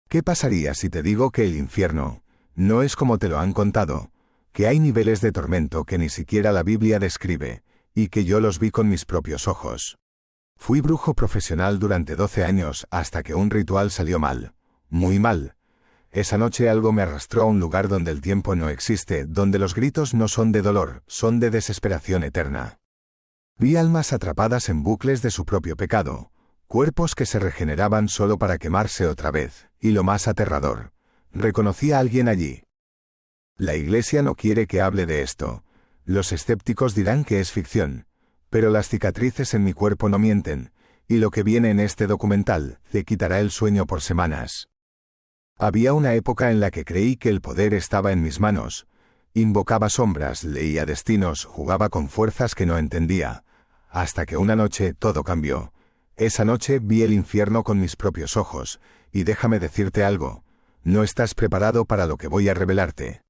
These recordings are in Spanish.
¿Qué pasaría si te digo que el infierno no es como te lo han contado, que hay niveles de tormento que ni siquiera la Biblia describe, y que yo los vi con mis propios ojos? Fui brujo profesional durante 12 años hasta que un ritual salió mal, muy mal. Esa noche algo me arrastró a un lugar donde el tiempo no existe, donde los gritos no son de dolor, son de desesperación eterna. Vi almas atrapadas en bucles de su propio pecado, cuerpos que se regeneraban solo para quemarse otra vez, y lo más aterrador, reconocí a alguien allí. La Iglesia no quiere que hable de esto. Los escépticos dirán que es ficción, pero las cicatrices en mi cuerpo no mienten, y lo que viene en este documental te quitará el sueño por semanas. Había una época en la que creí que el poder estaba en mis manos. Invocaba sombras, leía destinos, jugaba con fuerzas que no entendía, hasta que una noche todo cambió. Esa noche vi el infierno con mis propios ojos, y déjame decirte algo, no estás preparado para lo que voy a revelarte.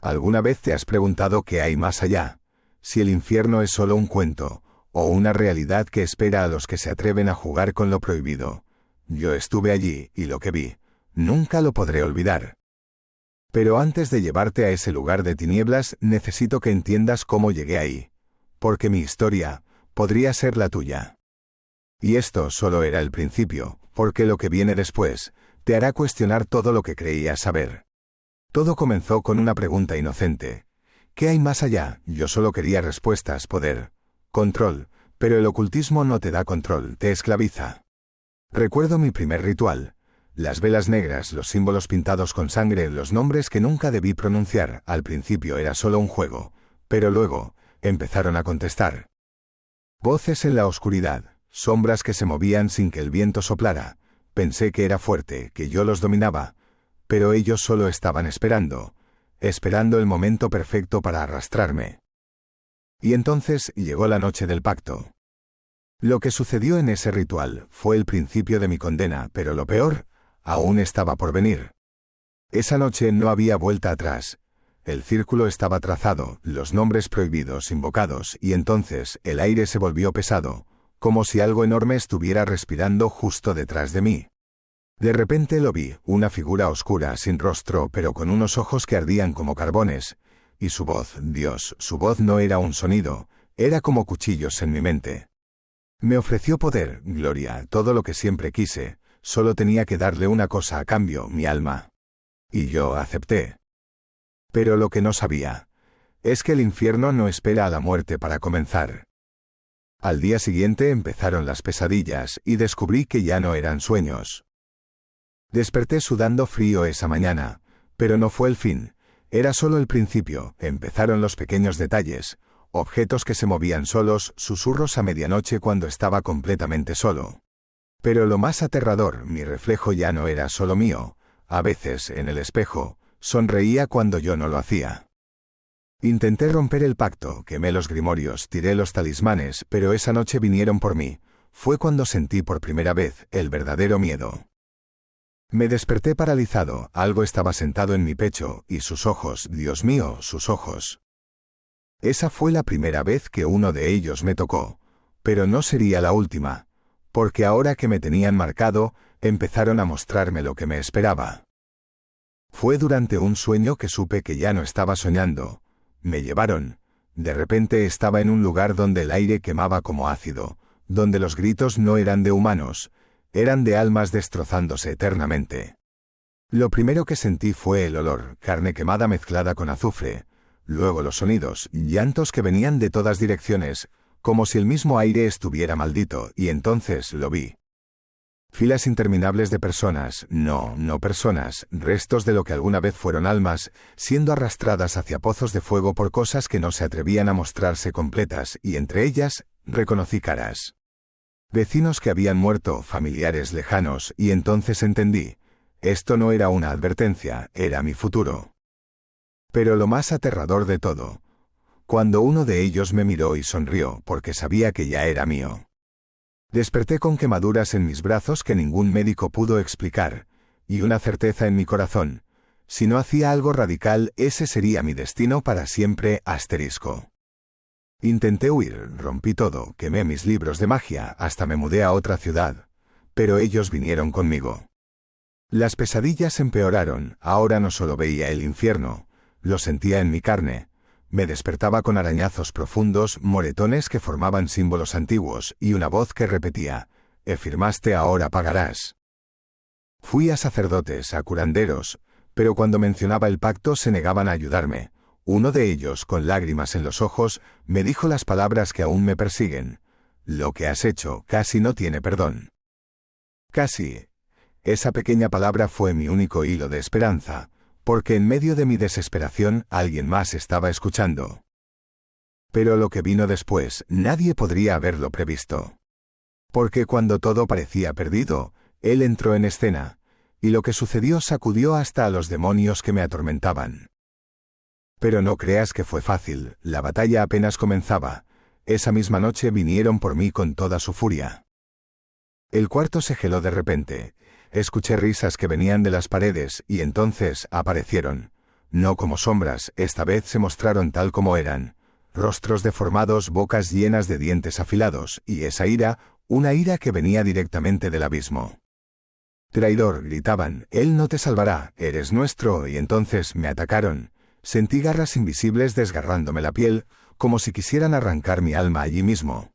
¿Alguna vez te has preguntado qué hay más allá? Si el infierno es solo un cuento, o una realidad que espera a los que se atreven a jugar con lo prohibido. Yo estuve allí, y lo que vi, nunca lo podré olvidar. Pero antes de llevarte a ese lugar de tinieblas, necesito que entiendas cómo llegué ahí, porque mi historia podría ser la tuya. Y esto solo era el principio, porque lo que viene después te hará cuestionar todo lo que creías saber. Todo comenzó con una pregunta inocente. ¿Qué hay más allá? Yo solo quería respuestas, poder, control, pero el ocultismo no te da control, te esclaviza. Recuerdo mi primer ritual. Las velas negras, los símbolos pintados con sangre, los nombres que nunca debí pronunciar. Al principio era solo un juego, pero luego empezaron a contestar. Voces en la oscuridad, sombras que se movían sin que el viento soplara. Pensé que era fuerte, que yo los dominaba, pero ellos solo estaban esperando el momento perfecto para arrastrarme. Y entonces llegó la noche del pacto. Lo que sucedió en ese ritual fue el principio de mi condena, pero lo peor aún estaba por venir. Esa noche no había vuelta atrás. El círculo estaba trazado, los nombres prohibidos invocados, y entonces el aire se volvió pesado, como si algo enorme estuviera respirando justo detrás de mí. De repente lo vi, una figura oscura, sin rostro, pero con unos ojos que ardían como carbones, y su voz, Dios, su voz no era un sonido, era como cuchillos en mi mente. Me ofreció poder, gloria, todo lo que siempre quise, solo tenía que darle una cosa a cambio, mi alma. Y yo acepté. Pero lo que no sabía es que el infierno no espera a la muerte para comenzar. Al día siguiente empezaron las pesadillas y descubrí que ya no eran sueños. Desperté sudando frío esa mañana, pero no fue el fin, era solo el principio. Empezaron los pequeños detalles, objetos que se movían solos, susurros a medianoche cuando estaba completamente solo. Pero lo más aterrador, mi reflejo ya no era solo mío, a veces, en el espejo, sonreía cuando yo no lo hacía. Intenté romper el pacto, quemé los grimorios, tiré los talismanes, pero esa noche vinieron por mí, fue cuando sentí por primera vez el verdadero miedo. Me desperté paralizado, algo estaba sentado en mi pecho, y sus ojos, Dios mío, sus ojos. Esa fue la primera vez que uno de ellos me tocó, pero no sería la última, porque ahora que me tenían marcado, empezaron a mostrarme lo que me esperaba. Fue durante un sueño que supe que ya no estaba soñando. Me llevaron. De repente estaba en un lugar donde el aire quemaba como ácido, donde los gritos no eran de humanos, eran de almas destrozándose eternamente. Lo primero que sentí fue el olor, carne quemada mezclada con azufre, luego los sonidos, llantos que venían de todas direcciones, como si el mismo aire estuviera maldito, y entonces lo vi. Filas interminables de personas, no personas, restos de lo que alguna vez fueron almas, siendo arrastradas hacia pozos de fuego por cosas que no se atrevían a mostrarse completas, y entre ellas, reconocí caras. Vecinos que habían muerto, familiares lejanos, y entonces entendí. Esto no era una advertencia, era mi futuro. Pero lo más aterrador de todo, cuando uno de ellos me miró y sonrió, porque sabía que ya era mío. Desperté con quemaduras en mis brazos que ningún médico pudo explicar, y una certeza en mi corazón. Si no hacía algo radical, ese sería mi destino para siempre, asterisco. Intenté huir, rompí todo, quemé mis libros de magia, hasta me mudé a otra ciudad, pero ellos vinieron conmigo. Las pesadillas empeoraron, ahora no solo veía el infierno, lo sentía en mi carne. Me despertaba con arañazos profundos, moretones que formaban símbolos antiguos, y una voz que repetía: «Firmaste, ahora pagarás». Fui a sacerdotes, a curanderos, pero cuando mencionaba el pacto se negaban a ayudarme. Uno de ellos, con lágrimas en los ojos, me dijo las palabras que aún me persiguen: «Lo que has hecho casi no tiene perdón». Casi. Esa pequeña palabra fue mi único hilo de esperanza, porque en medio de mi desesperación alguien más estaba escuchando. Pero lo que vino después, nadie podría haberlo previsto. Porque cuando todo parecía perdido, Él entró en escena, y lo que sucedió sacudió hasta a los demonios que me atormentaban. Pero no creas que fue fácil, la batalla apenas comenzaba. Esa misma noche vinieron por mí con toda su furia. El cuarto se geló de repente. Escuché risas que venían de las paredes y entonces aparecieron. No como sombras, esta vez se mostraron tal como eran. Rostros deformados, bocas llenas de dientes afilados, y esa ira, una ira que venía directamente del abismo. «Traidor», gritaban, «Él no te salvará, eres nuestro», y entonces me atacaron. Sentí garras invisibles desgarrándome la piel, como si quisieran arrancar mi alma allí mismo.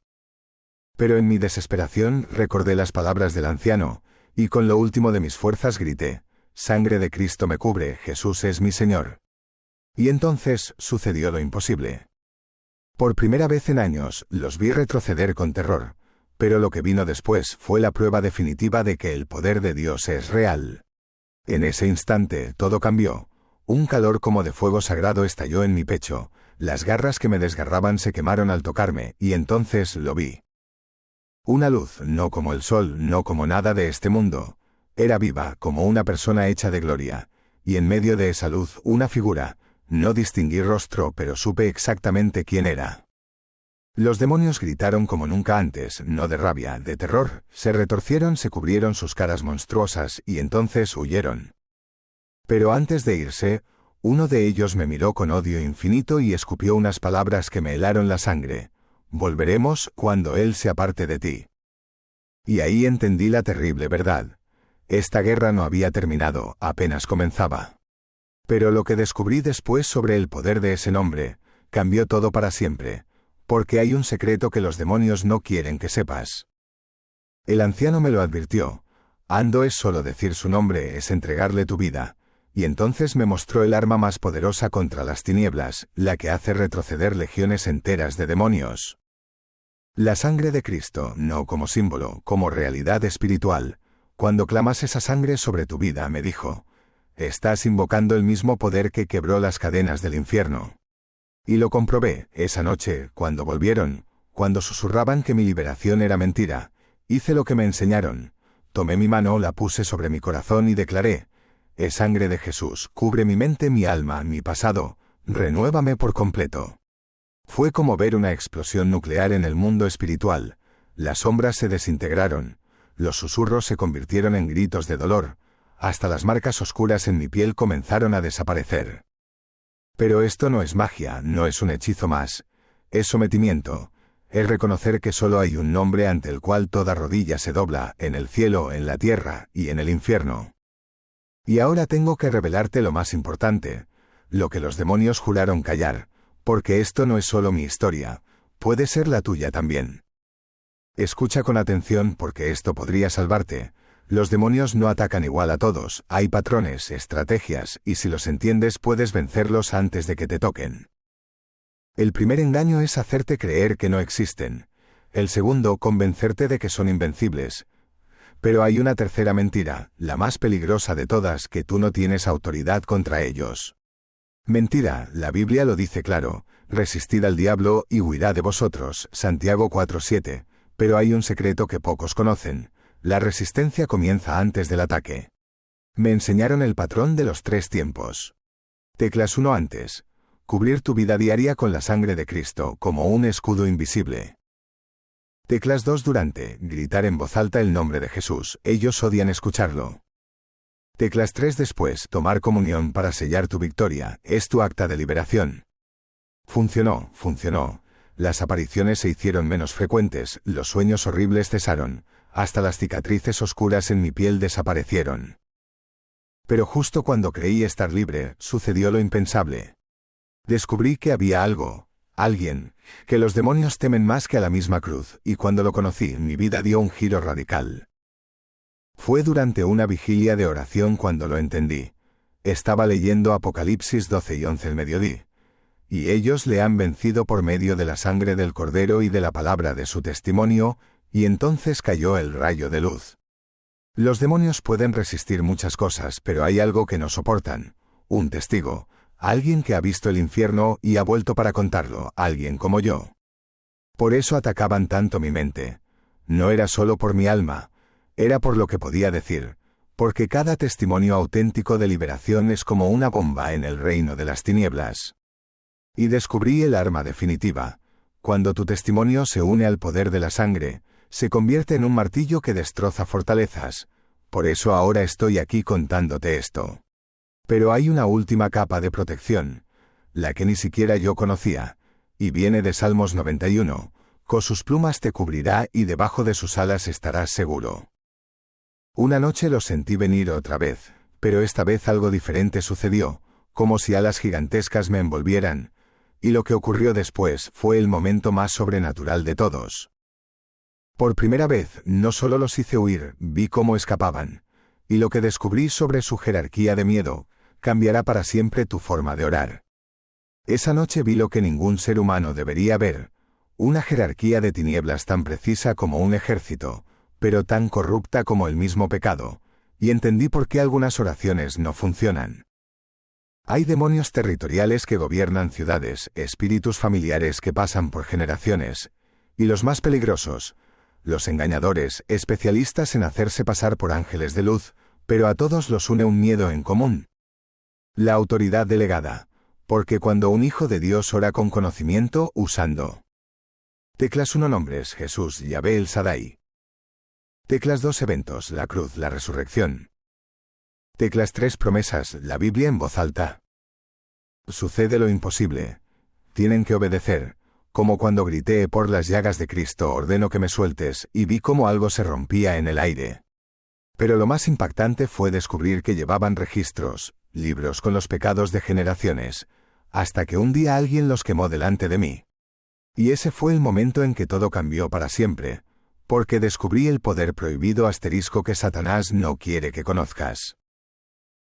Pero en mi desesperación recordé las palabras del anciano, y con lo último de mis fuerzas grité: «Sangre de Cristo me cubre, Jesús es mi Señor». Y entonces sucedió lo imposible. Por primera vez en años, los vi retroceder con terror, pero lo que vino después fue la prueba definitiva de que el poder de Dios es real. En ese instante, todo cambió. Un calor como de fuego sagrado estalló en mi pecho, las garras que me desgarraban se quemaron al tocarme, y entonces lo vi. Una luz, no como el sol, no como nada de este mundo. Era viva, como una persona hecha de gloria, y en medio de esa luz, una figura. No distinguí rostro, pero supe exactamente quién era. Los demonios gritaron como nunca antes, no de rabia, de terror, se retorcieron, se cubrieron sus caras monstruosas, y entonces huyeron. Pero antes de irse, uno de ellos me miró con odio infinito y escupió unas palabras que me helaron la sangre: «Volveremos cuando Él se aparte de ti». Y ahí entendí la terrible verdad. Esta guerra no había terminado, apenas comenzaba. Pero lo que descubrí después sobre el poder de ese nombre, cambió todo para siempre, porque hay un secreto que los demonios no quieren que sepas. El anciano me lo advirtió: «Ando es solo decir su nombre, es entregarle tu vida». Y entonces me mostró el arma más poderosa contra las tinieblas, la que hace retroceder legiones enteras de demonios. La sangre de Cristo, no como símbolo, como realidad espiritual. Cuando clamas esa sangre sobre tu vida, me dijo, estás invocando el mismo poder que quebró las cadenas del infierno. Y lo comprobé, esa noche, cuando volvieron, cuando susurraban que mi liberación era mentira. Hice lo que me enseñaron. Tomé mi mano, la puse sobre mi corazón y declaré: «Es sangre de Jesús, cubre mi mente, mi alma, mi pasado, renuévame por completo». Fue como ver una explosión nuclear en el mundo espiritual. Las sombras se desintegraron, los susurros se convirtieron en gritos de dolor, hasta las marcas oscuras en mi piel comenzaron a desaparecer. Pero esto no es magia, no es un hechizo más, es sometimiento, es reconocer que solo hay un nombre ante el cual toda rodilla se dobla, en el cielo, en la tierra y en el infierno. Y ahora tengo que revelarte lo más importante, lo que los demonios juraron callar, porque esto no es solo mi historia, puede ser la tuya también. Escucha con atención porque esto podría salvarte. Los demonios no atacan igual a todos, hay patrones, estrategias, y si los entiendes puedes vencerlos antes de que te toquen. El primer engaño es hacerte creer que no existen. El segundo, convencerte de que son invencibles. Pero hay una tercera mentira, la más peligrosa de todas, que tú no tienes autoridad contra ellos. Mentira, la Biblia lo dice claro: resistid al diablo y huirá de vosotros, Santiago 4:7, pero hay un secreto que pocos conocen: la resistencia comienza antes del ataque. Me enseñaron el patrón de los 3 tiempos. Teclas 1 antes. Cubrir tu vida diaria con la sangre de Cristo, como un escudo invisible. Teclas 2 durante, gritar en voz alta el nombre de Jesús, ellos odian escucharlo. Teclas 3 después, tomar comunión para sellar tu victoria, es tu acta de liberación. Funcionó, funcionó. Las apariciones se hicieron menos frecuentes, los sueños horribles cesaron, hasta las cicatrices oscuras en mi piel desaparecieron. Pero justo cuando creí estar libre, sucedió lo impensable. Descubrí que había alguien, que los demonios temen más que a la misma cruz, y cuando lo conocí, mi vida dio un giro radical. Fue durante una vigilia de oración cuando lo entendí. Estaba leyendo Apocalipsis 12 y 11 al mediodía. Y ellos le han vencido por medio de la sangre del Cordero y de la palabra de su testimonio, y entonces cayó el rayo de luz. Los demonios pueden resistir muchas cosas, pero hay algo que no soportan: un testigo, alguien que ha visto el infierno y ha vuelto para contarlo, alguien como yo. Por eso atacaban tanto mi mente. No era solo por mi alma, era por lo que podía decir, porque cada testimonio auténtico de liberación es como una bomba en el reino de las tinieblas. Y descubrí el arma definitiva: cuando tu testimonio se une al poder de la sangre, se convierte en un martillo que destroza fortalezas. Por eso ahora estoy aquí contándote esto. Pero hay una última capa de protección, la que ni siquiera yo conocía, y viene de Salmos 91, con sus plumas te cubrirá y debajo de sus alas estarás seguro. Una noche lo sentí venir otra vez, pero esta vez algo diferente sucedió, como si alas gigantescas me envolvieran, y lo que ocurrió después fue el momento más sobrenatural de todos. Por primera vez, no solo los hice huir, vi cómo escapaban, y lo que descubrí sobre su jerarquía de miedo, cambiará para siempre tu forma de orar. Esa noche vi lo que ningún ser humano debería ver: una jerarquía de tinieblas tan precisa como un ejército, pero tan corrupta como el mismo pecado, y entendí por qué algunas oraciones no funcionan. Hay demonios territoriales que gobiernan ciudades, espíritus familiares que pasan por generaciones, y los más peligrosos, los engañadores, especialistas en hacerse pasar por ángeles de luz, pero a todos los une un miedo en común: la autoridad delegada, porque cuando un hijo de Dios ora con conocimiento, usando teclas 1 nombres, Jesús, Yahvé el Sadai. Teclas 2 eventos, la cruz, la resurrección. Teclas 3 promesas, la Biblia en voz alta. Sucede lo imposible. Tienen que obedecer. Como cuando grité por las llagas de Cristo, ordeno que me sueltes, y vi cómo algo se rompía en el aire. Pero lo más impactante fue descubrir que llevaban registros, libros con los pecados de generaciones, hasta que un día alguien los quemó delante de mí. Y ese fue el momento en que todo cambió para siempre, porque descubrí el poder prohibido asterisco que Satanás no quiere que conozcas.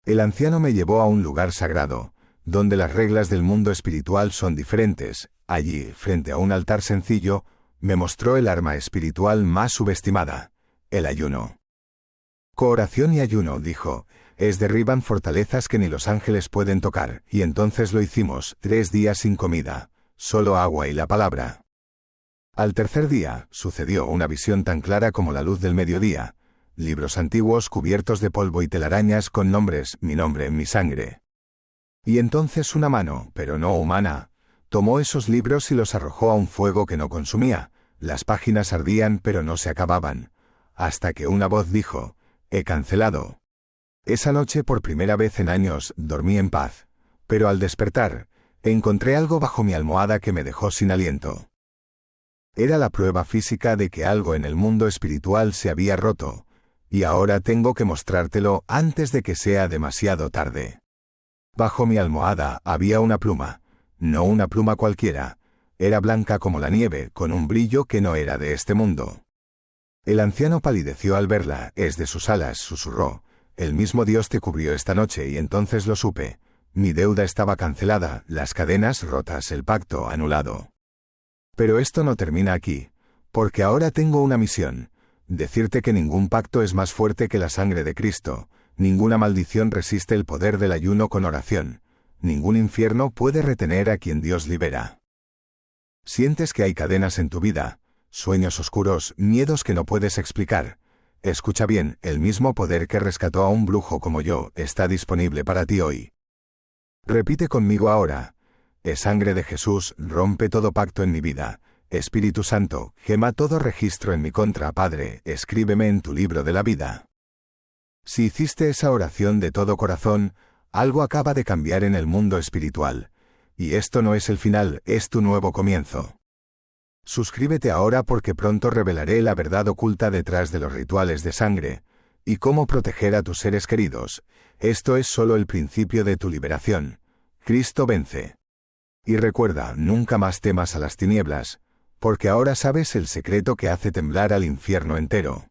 El anciano me llevó a un lugar sagrado, donde las reglas del mundo espiritual son diferentes. Allí, frente a un altar sencillo, me mostró el arma espiritual más subestimada: el ayuno. Oración y ayuno, dijo, derriban fortalezas que ni los ángeles pueden tocar, y entonces lo hicimos, 3 días sin comida, solo agua y la palabra. Al tercer día, sucedió una visión tan clara como la luz del mediodía: libros antiguos cubiertos de polvo y telarañas con nombres, mi nombre en mi sangre. Y entonces una mano, pero no humana, tomó esos libros y los arrojó a un fuego que no consumía. Las páginas ardían pero no se acababan, hasta que una voz dijo: he cancelado. Esa noche, por primera vez en años, dormí en paz, pero al despertar, encontré algo bajo mi almohada que me dejó sin aliento. Era la prueba física de que algo en el mundo espiritual se había roto, y ahora tengo que mostrártelo antes de que sea demasiado tarde. Bajo mi almohada había una pluma, no una pluma cualquiera, era blanca como la nieve, con un brillo que no era de este mundo. El anciano palideció al verla, es de sus alas, susurró: el mismo Dios te cubrió esta noche, y entonces lo supe. Mi deuda estaba cancelada, las cadenas rotas, el pacto anulado. Pero esto no termina aquí, porque ahora tengo una misión: decirte que ningún pacto es más fuerte que la sangre de Cristo, ninguna maldición resiste el poder del ayuno con oración, ningún infierno puede retener a quien Dios libera. ¿Sientes que hay cadenas en tu vida, sueños oscuros, miedos que no puedes explicar? Escucha bien, el mismo poder que rescató a un brujo como yo está disponible para ti hoy. Repite conmigo ahora: sangre de Jesús, rompe todo pacto en mi vida. Espíritu Santo, quema todo registro en mi contra. Padre, escríbeme en tu libro de la vida. Si hiciste esa oración de todo corazón, algo acaba de cambiar en el mundo espiritual. Y esto no es el final, es tu nuevo comienzo. Suscríbete ahora porque pronto revelaré la verdad oculta detrás de los rituales de sangre, y cómo proteger a tus seres queridos. Esto es solo el principio de tu liberación. Cristo vence. Y recuerda, nunca más temas a las tinieblas, porque ahora sabes el secreto que hace temblar al infierno entero.